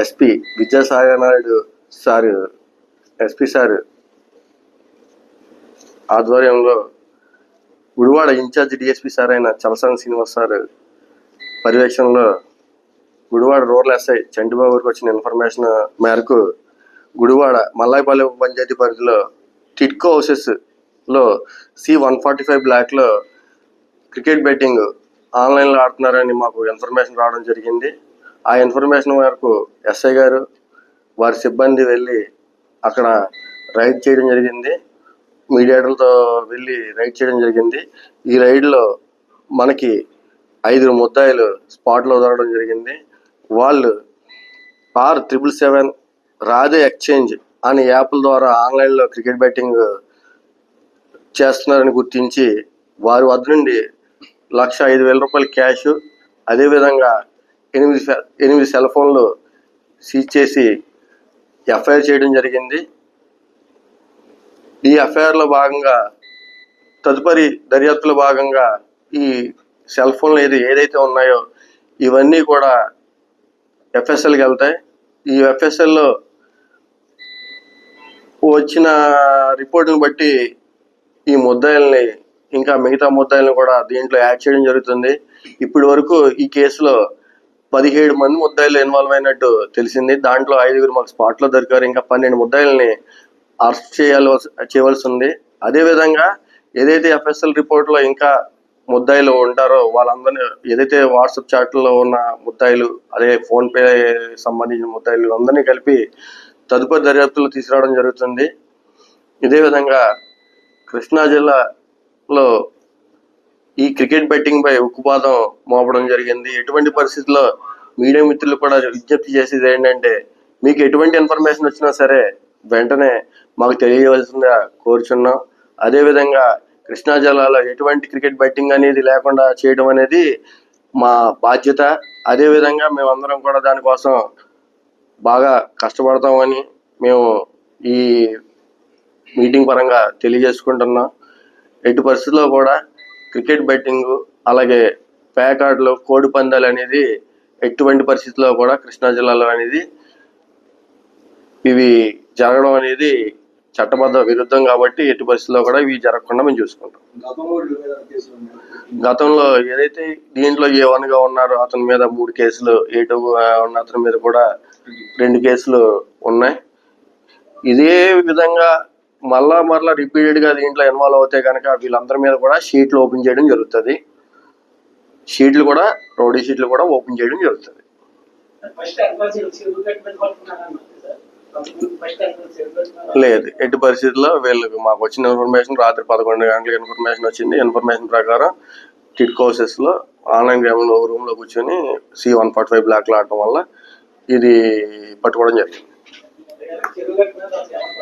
SP Vidyasagar Naidu sir SP sir ఆధ్వర్యంలో Gudivada incharge DSP sir అయిన Chalasani Srinivas sir పర్యవేక్షణలో గుడివాడ రూరల్ ఎస్ఐ చంటిబాబు గారికి వచ్చిన ఇన్ఫర్మేషన్ మేరకు గుడివాడ మల్లాయపల్లి పంచాయతీ పరిధిలో టిట్కో హౌసెస్లో C-145 బ్లాక్లో క్రికెట్ బెట్టింగ్ ఆన్లైన్లో ఆడుతున్నారని మాకు ఇన్ఫర్మేషన్ రావడం జరిగింది. ఆ ఇన్ఫర్మేషన్ మేరకు ఎస్ఐ గారు వారి సిబ్బంది వెళ్ళి అక్కడ రైడ్ చేయడం జరిగింది. మీడియేటర్లతో వెళ్ళి రైడ్ చేయడం జరిగింది. ఈ రైడ్లో మనకి 5 ముద్దాయిలు స్పాట్లో దొరకడం జరిగింది. వాళ్ళు R777 రాధే ఎక్స్చేంజ్ అనే యాప్ల ద్వారా ఆన్లైన్లో క్రికెట్ బెట్టింగ్ చేస్తున్నారని గుర్తించి వారి వద్ద నుండి 1,05,000 రూపాయలు క్యాష్, అదేవిధంగా 8 సెల్ ఫోన్లు సీజ్ చేసి ఎఫ్ఐఆర్ చేయడం జరిగింది. ఈ ఎఫ్ఐఆర్లో భాగంగా తదుపరి దర్యాప్తులో భాగంగా ఈ సెల్ ఫోన్లు ఏదైతే ఉన్నాయో ఇవన్నీ కూడా ఎఫ్ఎస్ఎల్కి వెళ్తాయి. ఈ ఎఫ్ఎస్ఎల్లో వచ్చిన రిపోర్టును బట్టి ఈ ముద్దాయిల్ని ఇంకా మిగతా ముద్దాయిల్ని కూడా దీంట్లో యాడ్ చేయడం జరుగుతుంది. ఇప్పటి వరకు ఈ కేసులో 17 మంది ముద్దాయిలు ఇన్వాల్వ్ అయినట్టు తెలిసింది. దాంట్లో 5 మాకు స్పాట్లో దొరికారు. ఇంకా 12 ముద్దాయిల్ని అరెస్ట్ చేయవలసి ఉంది. అదేవిధంగా ఏదైతే ఎఫ్ఎస్ఎల్ రిపోర్ట్లో ఇంకా ముద్దాయిలు ఉంటారో వాళ్ళందరినీ ఏదైతే వాట్సాప్ చాట్లో ఉన్న ముద్దాయిలు, అదే ఫోన్పే సంబంధించిన ముద్దాయిలు అందరినీ కలిపి తదుపరి దర్యాప్తులు తీసుకురావడం జరుగుతుంది. ఇదే విధంగా కృష్ణా జిల్లాలో ఈ క్రికెట్ బెట్టింగ్ పై ఉక్కుపాదం మోపడం జరిగింది. ఎటువంటి పరిస్థితుల్లో మీడియా మిత్రులు కూడా విజ్ఞప్తి చేసేది ఏంటంటే, మీకు ఎటువంటి ఇన్ఫర్మేషన్ వచ్చినా సరే వెంటనే మాకు తెలియవలసిందిగా కోరుచున్నాం. అదేవిధంగా కృష్ణా జిల్లాలో ఎటువంటి క్రికెట్ బెట్టింగ్ అనేది లేకుండా చేయడం అనేది మా బాధ్యత. అదేవిధంగా మేమందరం కూడా దానికోసం బాగా కష్టపడతామని మేము ఈ మీటింగ్ పరంగా తెలియజేసుకుంటున్నాం. ఎట్టి పరిస్థితుల్లో కూడా క్రికెట్ బెట్టింగ్, అలాగే ప్యాకార్డులు, కోడి పందాలు అనేది ఎటువంటి పరిస్థితుల్లో కూడా కృష్ణా జిల్లాలో అనేది ఇవి జరగడం అనేది చట్టబద్ధ విరుద్ధం కాబట్టి ఎట్టి పరిస్థితుల్లో కూడా ఇవి జరగకుండా మేము చూసుకుంటాం. గతంలో ఏదైతే దీంట్లో A1 గా ఉన్నారో అతని మీద 3 కేసులు, A2 ఉన్న అతని మీద కూడా 2 కేసులు ఉన్నాయి. ఇదే విధంగా మరలా రిపీటెడ్గా దీంట్లో ఇన్వాల్వ్ అవుతే కనుక వీళ్ళందరి మీద కూడా షీట్లు ఓపెన్ చేయడం జరుగుతుంది. రౌడీ షీట్లు కూడా ఓపెన్ చేయడం జరుగుతుంది. లేదు, ఎట్టి పరిస్థితుల్లో వీళ్ళకి మాకు వచ్చిన ఇన్ఫర్మేషన్ రాత్రి 11 గంటలకు ఇన్ఫర్మేషన్ వచ్చింది. ఇన్ఫర్మేషన్ ప్రకారం టిట్కో హౌసెస్లో ఆన్లైన్ గేమ్లో రూమ్లో కూర్చొని C-145 బ్లాక్లో ఆడటం వల్ల ఇది పట్టుకోవడం జరిగింది.